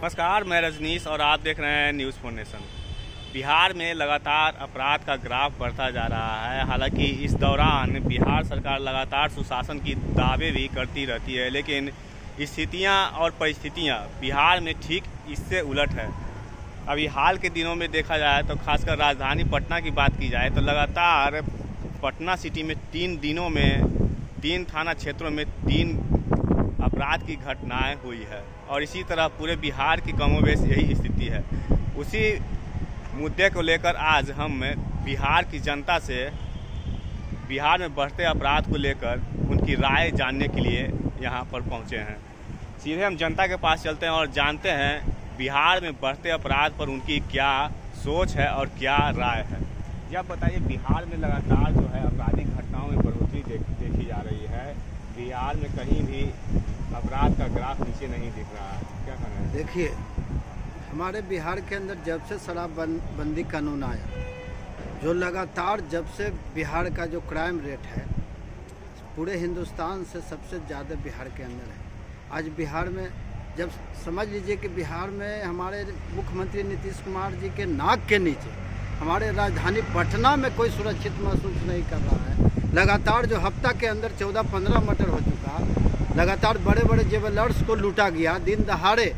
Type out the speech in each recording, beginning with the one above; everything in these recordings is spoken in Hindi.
नमस्कार, मैं रजनीश और आप देख रहे हैं न्यूज़ 4 नेशन। बिहार में लगातार अपराध का ग्राफ बढ़ता जा रहा है। हालांकि इस दौरान बिहार सरकार लगातार सुशासन की दावे भी करती रहती है, लेकिन स्थितियां और परिस्थितियां बिहार में ठीक इससे उलट है। अभी हाल के दिनों में देखा जाए तो खासकर राजधानी पटना की बात की जाए तो लगातार पटना सिटी में 3 दिनों में 3 थाना क्षेत्रों में 3 अपराध की घटनाएं हुई है और इसी तरह पूरे बिहार की कमोबेश यही स्थिति है। उसी मुद्दे को लेकर आज हम बिहार की जनता से बिहार में बढ़ते अपराध को लेकर उनकी राय जानने के लिए यहाँ पर पहुँचे हैं। सीधे हम जनता के पास चलते हैं और जानते हैं बिहार में बढ़ते अपराध पर उनकी क्या सोच है और क्या राय है। जी आप बताइए, बिहार में लगातार जो है आपराधिक घटनाओं में बढ़ोतरी देखी जा रही है। बिहार में कहीं भी अपराध का ग्राफ नीचे नहीं दिख रहा है, क्या कहना है? देखिए, हमारे बिहार के अंदर जब से शराबबंदी कानून आया, जो लगातार जब से बिहार का जो क्राइम रेट है पूरे हिंदुस्तान से सबसे ज़्यादा बिहार के अंदर है। आज बिहार में जब समझ लीजिए कि बिहार में हमारे मुख्यमंत्री नीतीश कुमार जी के नाक के नीचे हमारे राजधानी पटना में कोई सुरक्षित महसूस नहीं कर रहा है। लगातार जो हफ्ता के अंदर 14-15 मर्डर हो चुका, लगातार बड़े बड़े ज्वेलर्स को लूटा गया, दिन दहाड़े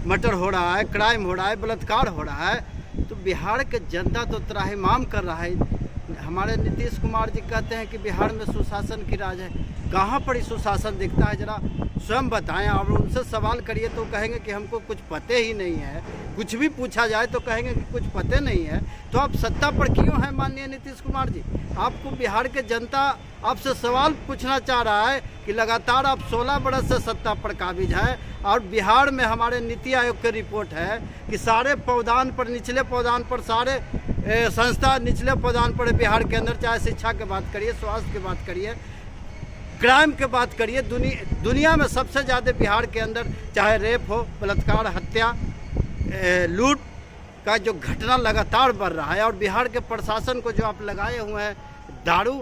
मर्डर हो रहा है, क्राइम हो रहा है, बलात्कार हो रहा है। तो बिहार के जनता तो त्राहिमाम कर रहा है। हमारे नीतीश कुमार जी कहते हैं कि बिहार में सुशासन की राज है। कहाँ पर सुशासन दिखता है, जरा स्वयं बताएं। और उनसे सवाल करिए तो कहेंगे कि हमको कुछ पते ही नहीं है। कुछ भी पूछा जाए तो कहेंगे कि कुछ पते नहीं है। तो आप सत्ता पर क्यों हैं माननीय नीतीश कुमार जी? आपको बिहार के जनता आपसे सवाल पूछना चाह रहा है कि लगातार आप 16 बरस से सत्ता पर काबिज हैं और बिहार में हमारे नीति आयोग की रिपोर्ट है कि सारे पौधान पर, निचले पौधान पर, सारे संस्था निचले पौधान पर बिहार के अंदर, चाहे शिक्षा की बात करिए, स्वास्थ्य की बात करिए, क्राइम की बात करिए, दुनिया में सबसे ज़्यादा बिहार के अंदर चाहे रेप हो, बलात्कार, हत्या, लूट का जो घटना लगातार बढ़ रहा है। और बिहार के प्रशासन को जो आप लगाए हुए हैं दारू,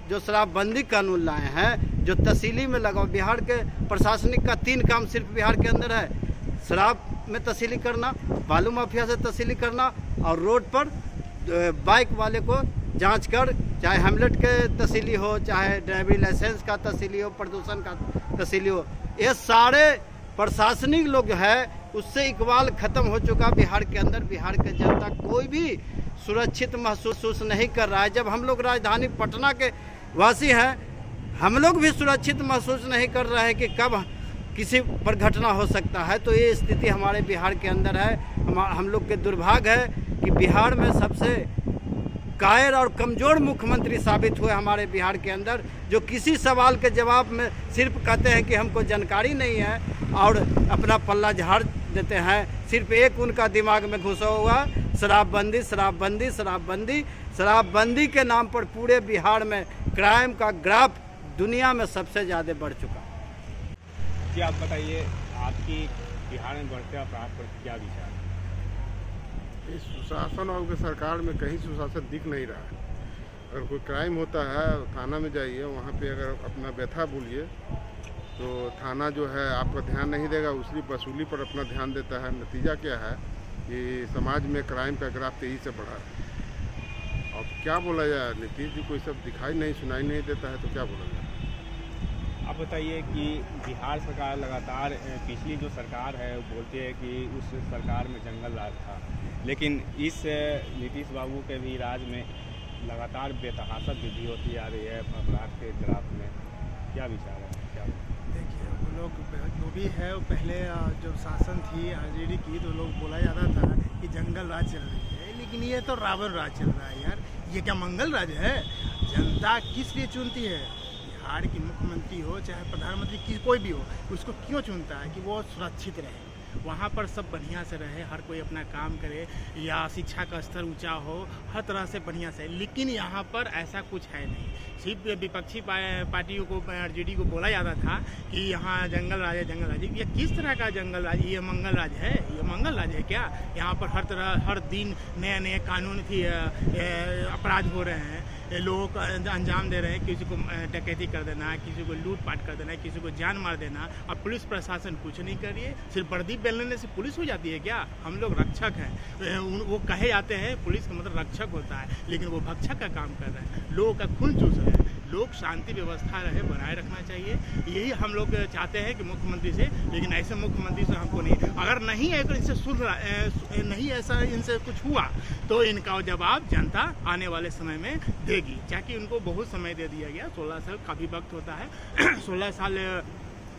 जो शराबबंदी कानून लाए हैं, जो तहसीली में लगाओ, बिहार के प्रशासनिक का 3 काम सिर्फ बिहार के अंदर है: शराब में तहसीली करना, बालू माफिया से तहसीली करना और रोड पर बाइक वाले को जांच कर, चाहे हेमलेट के तहसीली हो, चाहे ड्राइविंग लाइसेंस का तहसीली हो, प्रदूषण का तहसीली हो, ये सारे प्रशासनिक लोग है उससे इकबाल खत्म हो चुका बिहार के अंदर। बिहार के जनता कोई भी सुरक्षित महसूस नहीं कर रहा है। जब हम लोग राजधानी पटना के वासी हैं, हम लोग भी सुरक्षित महसूस नहीं कर रहे हैं कि कब किसी पर घटना हो सकता है। तो ये स्थिति हमारे बिहार के अंदर है। हम लोग के दुर्भाग्य है कि बिहार में सबसे कायर और कमज़ोर मुख्यमंत्री साबित हुए हमारे बिहार के अंदर, जो किसी सवाल के जवाब में सिर्फ कहते हैं कि हमको जानकारी नहीं है और अपना पल्ला झाड़ देते हैं। सिर्फ एक उनका दिमाग में घुसा हुआ शराबबंदी, शराबबंदी, शराबबंदी। शराबबंदी के नाम पर पूरे बिहार में क्राइम का ग्राफ दुनिया में सबसे ज़्यादा बढ़ चुका। जी आप बताइए, आपकी बिहार में बढ़ते अपराध पर क्या विचार है? इस सुशासन और सरकार में कहीं सुशासन दिख नहीं रहा है। अगर कोई क्राइम होता है थाना में जाइए, वहाँ पे अगर अपना व्यथा बोलिए तो थाना जो है आपका ध्यान नहीं देगा, उसकी वसूली पर अपना ध्यान देता है। नतीजा क्या है कि समाज में क्राइम का ग्राफ तेजी से बढ़ा है। अब क्या बोला जाए, नीतीश जी को सब दिखाई नहीं सुनाई नहीं देता है तो क्या बोला जाए? आप बताइए कि बिहार सरकार लगातार, पिछली जो सरकार है वो बोलती है कि उस सरकार में जंगल राज था, लेकिन इस नीतीश बाबू के भी राज में लगातार बेतहाशा वृद्धि होती आ रही है अपराध के ग्राफ में। क्या विचार है? क्या देखिए, वो लोग जो भी है, वो पहले जब शासन थी आरजेडी की तो लोग बोला जाता था कि जंगल राज चल रही है, लेकिन ये तो रावण राज चल रहा है यार। ये क्या मंगल राज है? जनता किस लिए चुनती है? बिहार की मुख्यमंत्री हो चाहे प्रधानमंत्री कोई भी हो, उसको क्यों चुनता है कि वो सुरक्षित रहे, वहाँ पर सब बढ़िया से रहे, हर कोई अपना काम करे, या शिक्षा का स्तर ऊंचा हो, हर तरह से बढ़िया से। लेकिन यहाँ पर ऐसा कुछ है नहीं। सिर्फ विपक्षी पार्टियों को, आरजेडी को बोला जाता था कि यहाँ जंगल राज है, जंगल राज। ये किस तरह का जंगल राज? ये मंगल राज है? ये मंगल राज है क्या? यहाँ पर हर दिन नए नए कानून भी अपराध हो रहे हैं। लोगों को अंजाम दे रहे हैं, किसी को डकैती कर देना है, किसी को लूटपाट कर देना है, किसी को जान मार देना। अब पुलिस प्रशासन कुछ नहीं कर रही है। सिर्फ वर्दी पहनने से पुलिस हो जाती है क्या? हम लोग रक्षक हैं, वो कहे जाते हैं पुलिस का मतलब रक्षक होता है, लेकिन वो भक्षक का काम कर रहे हैं, लोगों का खून चूस रहे हैं। लोग शांति व्यवस्था रहे बनाए रखना चाहिए, यही हम लोग चाहते हैं कि मुख्यमंत्री से। लेकिन ऐसे मुख्यमंत्री से हमको नहीं, अगर नहीं अगर इनसे सुन नहीं ऐसा इनसे कुछ हुआ तो इनका जवाब जनता आने वाले समय में देगी। ताकि उनको बहुत समय दे दिया गया, 16 साल काफ़ी वक्त होता है 16 साल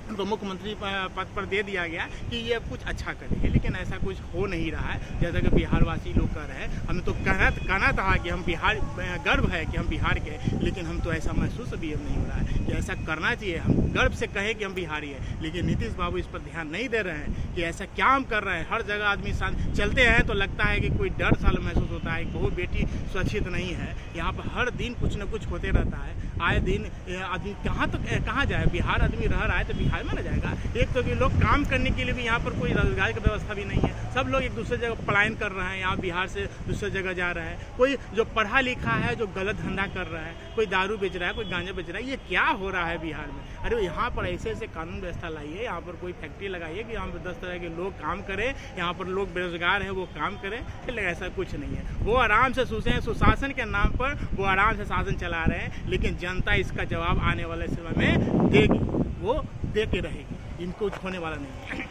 उनको मुख्यमंत्री पद पर दे दिया गया कि ये कुछ अच्छा करेंगे, लेकिन ऐसा कुछ हो नहीं रहा है। जैसा कि बिहारवासी लोग कर रहे हैं, हमें तो कहना था कि हम बिहार गर्व है कि हम बिहार के, लेकिन हम तो ऐसा महसूस अभी नहीं हो रहा है कि ऐसा करना चाहिए। हम गर्व से कहें कि हम बिहारी हैं, लेकिन नीतीश बाबू इस पर ध्यान नहीं दे रहे हैं कि ऐसा क्या हम कर रहे हैं। हर जगह आदमी चलते हैं तो लगता है कि कोई डर सा महसूस होता है, कोई बेटी सुरक्षित नहीं है। यहाँ पर हर दिन कुछ न कुछ होते रहता है, आए दिन आदमी कहाँ जाए। बिहार आदमी रह रहा है तो बिहार में न जाएगा। एक तो कि लोग काम करने के लिए भी यहाँ पर कोई रोजगार की व्यवस्था भी नहीं है, सब लोग एक दूसरे जगह पलायन कर रहे हैं, यहाँ बिहार से दूसरे जगह जा रहा है। कोई जो पढ़ा लिखा है जो गलत धंधा कर रहा है, कोई दारू बेच रहा है, कोई गांजा बेच रहा है। ये क्या हो रहा है बिहार में? अरे यहाँ पर ऐसे ऐसे कानून व्यवस्था लाइए, यहाँ पर कोई फैक्ट्री लगाइए कि यहाँ पर 10 तरह के लोग काम करें, यहाँ पर लोग बेरोजगार हैं वो काम करें। लेकिन ऐसा कुछ नहीं है, वो आराम से सुशासन के नाम पर वो आराम से शासन चला रहे हैं, लेकिन जनता इसका जवाब आने वाले समय में देगी, वो दे के रहेगी, इनको होने वाला नहीं है।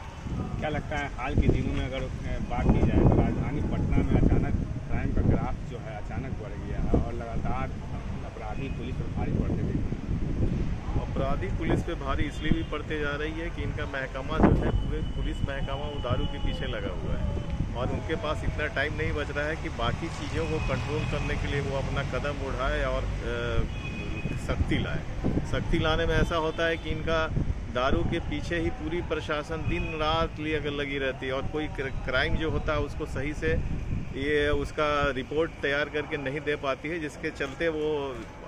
क्या लगता है हाल के दिनों में अगर बात की जाए तो राजधानी पटना में अचानक क्राइम का ग्राफ जो है अचानक बढ़ गया है और लगातार अपराधी पुलिस पर भारी पड़ते देख रहे हैं। अपराधी पुलिस पे भारी इसलिए भी पड़ते जा रही है कि इनका महकमा जो है पूरे पुलिस महकमा वो दारू के पीछे लगा हुआ है और उनके पास इतना टाइम नहीं बच रहा है कि बाकी चीज़ों को कंट्रोल करने के लिए वो अपना कदम उठाए और सख्ती लाए। सख्ती लाने में ऐसा होता है कि इनका दारू के पीछे ही पूरी प्रशासन दिन रात लिए अगर लगी रहती है और कोई क्राइम जो होता है उसको सही से ये उसका रिपोर्ट तैयार करके नहीं दे पाती है, जिसके चलते वो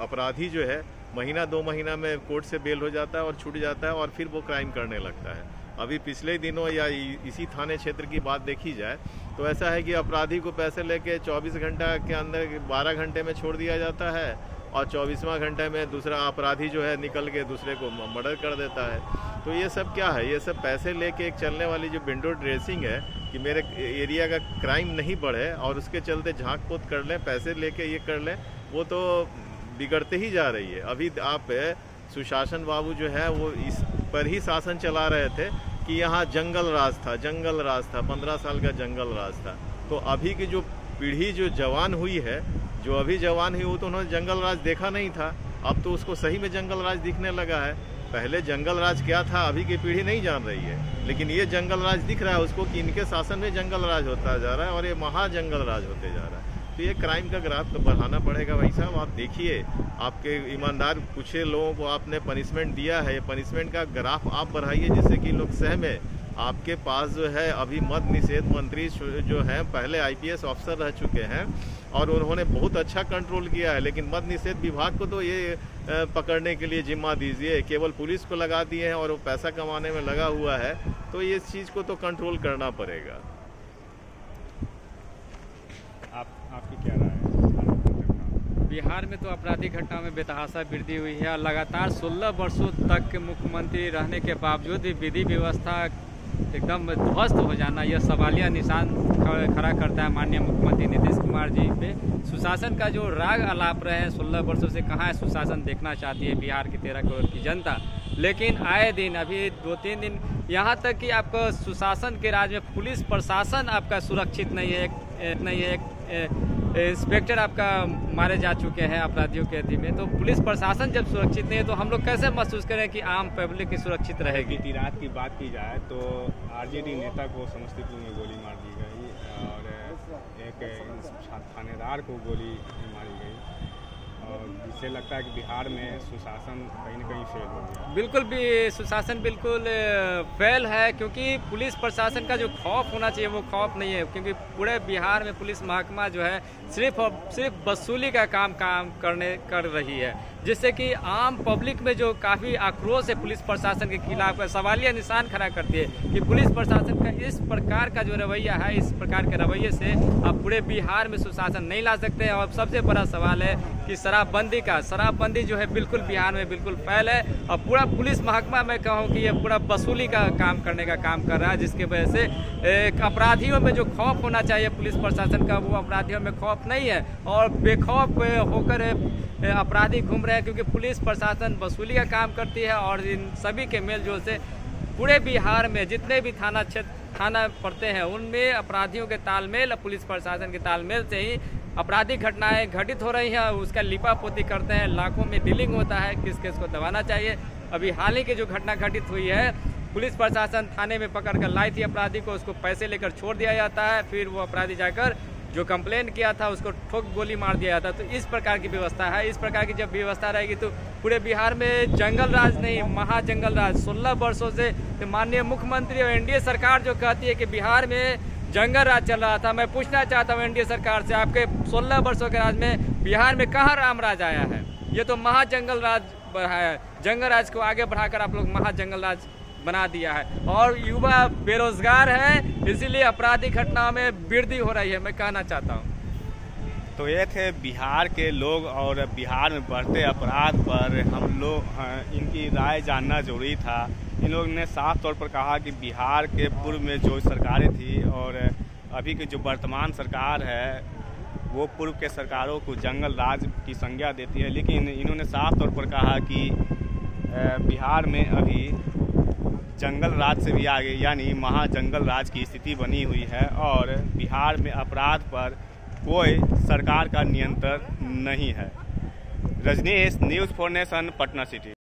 अपराधी जो है महीना 2 महीना में कोर्ट से बेल हो जाता है और छूट जाता है और फिर वो क्राइम करने लगता है। अभी पिछले दिनों या इसी थाने क्षेत्र की बात देखी जाए तो ऐसा है कि अपराधी को पैसे लेके 24 घंटा के अंदर 12 घंटे में छोड़ दिया जाता है और 24वां घंटे में दूसरा अपराधी जो है निकल के दूसरे को मर्डर कर देता है। तो ये सब क्या है? ये सब पैसे लेके एक चलने वाली जो विंडो ड्रेसिंग है कि मेरे एरिया का क्राइम नहीं बढ़े और उसके चलते झांक पोत कर लें, पैसे लेके ये कर लें, वो तो बिगड़ते ही जा रही है। अभी आप सुशासन बाबू जो है वो इस पर ही शासन चला रहे थे कि यहाँ जंगल राज था, 15 साल का जंगल राज था। तो अभी की जो पीढ़ी जो जवान हुई है, जो अभी जवान हुई वो तो उन्होंने जंगल राज देखा नहीं था, अब तो उसको सही में जंगल राज दिखने लगा है। पहले जंगल राज क्या था अभी की पीढ़ी नहीं जान रही है, लेकिन ये जंगल राज दिख रहा है उसको कि इनके शासन में जंगल राज होता जा रहा है और ये महा जंगल राज होते जा रहा है। तो ये क्राइम का ग्राफ तो बढ़ाना पड़ेगा भाई साहब। आप देखिए, आपके ईमानदार कुछ लोगों को आपने पनिशमेंट दिया है, पनिशमेंट का ग्राफ आप बढ़ाइए जिससे कि लोग सहमे। आपके पास जो है अभी मद्य निषेध मंत्री जो हैं पहले IPS ऑफिसर रह चुके हैं और उन्होंने बहुत अच्छा कंट्रोल किया है, लेकिन मद्य निषेध विभाग को तो ये पकड़ने के लिए जिम्मा दीजिए, केवल पुलिस को लगा दिए हैं और वो पैसा कमाने में लगा हुआ है। तो ये चीज़ को तो कंट्रोल करना पड़ेगा। आपकी क्या राय है? बिहार में तो आपराधिक घटनाओं में बेतहाशा वृद्धि हुई है और लगातार 16 वर्षों तक मुख्यमंत्री रहने के बावजूद भी विधि व्यवस्था एकदम ध्वस्त हो जाना यह सवालिया निशान खड़ा करता है माननीय मुख्यमंत्री नीतीश कुमार जी पे। सुशासन का जो राग अलाप रहे हैं 16 वर्षों से, कहाँ है सुशासन देखना चाहती है बिहार की 13 करोड़ की जनता। लेकिन आए दिन अभी 2-3 दिन यहाँ तक कि आपको सुशासन के राज में पुलिस प्रशासन आपका सुरक्षित नहीं है। इंस्पेक्टर आपका मारे जा चुके हैं अपराधियों के अधीन में। तो पुलिस प्रशासन जब सुरक्षित नहीं है तो हम लोग कैसे महसूस करें कि आम पब्लिक की सुरक्षित रहेगी? बीती रात की बात की जाए तो RJD नेता को समस्तीपुर में गोली मार दी गई और एक थानेदार को गोली मारी गई और जिससे लगता है कि बिहार में सुशासन कहीं न कहीं फेल हो गया। बिल्कुल भी सुशासन बिल्कुल फेल है, क्योंकि पुलिस प्रशासन का जो खौफ होना चाहिए वो खौफ नहीं है। क्योंकि पूरे बिहार में पुलिस महकमा जो है सिर्फ वसूली का काम कर रही है। जिससे कि आम पब्लिक में जो काफ़ी आक्रोश है पुलिस प्रशासन के खिलाफ सवालिया निशान खड़ा करती है कि पुलिस प्रशासन का इस प्रकार का जो रवैया है, इस प्रकार के रवैये से आप पूरे बिहार में सुशासन नहीं ला सकते। और सबसे बड़ा सवाल है कि शराबबंदी जो है बिल्कुल बिहार में बिल्कुल फैल है और पूरा पुलिस महकमा मैं कहूँ कि ये पूरा वसूली का काम करने का काम कर रहा है, जिसकी वजह से अपराधियों में जो खौफ होना चाहिए पुलिस प्रशासन का, वो अपराधियों में खौफ नहीं है और बेखौफ होकर अपराधी घूम रहे हैं, क्योंकि पुलिस प्रशासन वसूली का काम करती है और इन सभी के मेलजोल से पूरे बिहार में जितने भी थाना पड़ते हैं उनमें अपराधियों के तालमेल, पुलिस प्रशासन के तालमेल से ही आपराधिक घटनाएं घटित हो रही हैं। उसका लिपापोती करते हैं, लाखों में डीलिंग होता है, किस केस को दबाना चाहिए। अभी हाल ही की जो घटना घटित हुई है, पुलिस प्रशासन थाने में पकड़ कर लाई थी अपराधी को, उसको पैसे लेकर छोड़ दिया जाता है, फिर वो अपराधी जाकर जो कंप्लेन किया था उसको ठोक गोली मार दिया जाता। तो इस प्रकार की व्यवस्था है। इस प्रकार की जब व्यवस्था रहेगी तो पूरे बिहार में जंगल राज नहीं, महाजंगल राज 16 वर्षों से माननीय मुख्यमंत्री और एनडीए सरकार जो कहती है कि बिहार में जंगल राज चल रहा था। मैं पूछना चाहता हूँ एनडीए सरकार से, आपके 16 वर्षों के राज में बिहार में कहाँ राम राज आया है? ये तो महाजंगल राज है। जंगल राज को आगे बढ़ाकर आप लोग महाजंगल राज बना दिया है और युवा बेरोजगार है, इसीलिए आपराधिक घटनाओं में वृद्धि हो रही है, मैं कहना चाहता हूँ। तो ये थे बिहार के लोग और बिहार में बढ़ते अपराध पर हम लोग इनकी राय जानना जरूरी था। इन लोगों ने साफ तौर पर कहा कि बिहार के पूर्व में जो सरकारें थी और अभी की जो वर्तमान सरकार है वो पूर्व के सरकारों को जंगल राज की संज्ञा देती है, लेकिन इन्होंने साफ तौर पर कहा कि बिहार में अभी जंगल राज से भी आगे यानी महाजंगल राज की स्थिति बनी हुई है और बिहार में अपराध पर कोई सरकार का नियंत्रण नहीं है। Rajneesh, news 4 nation, Patna city.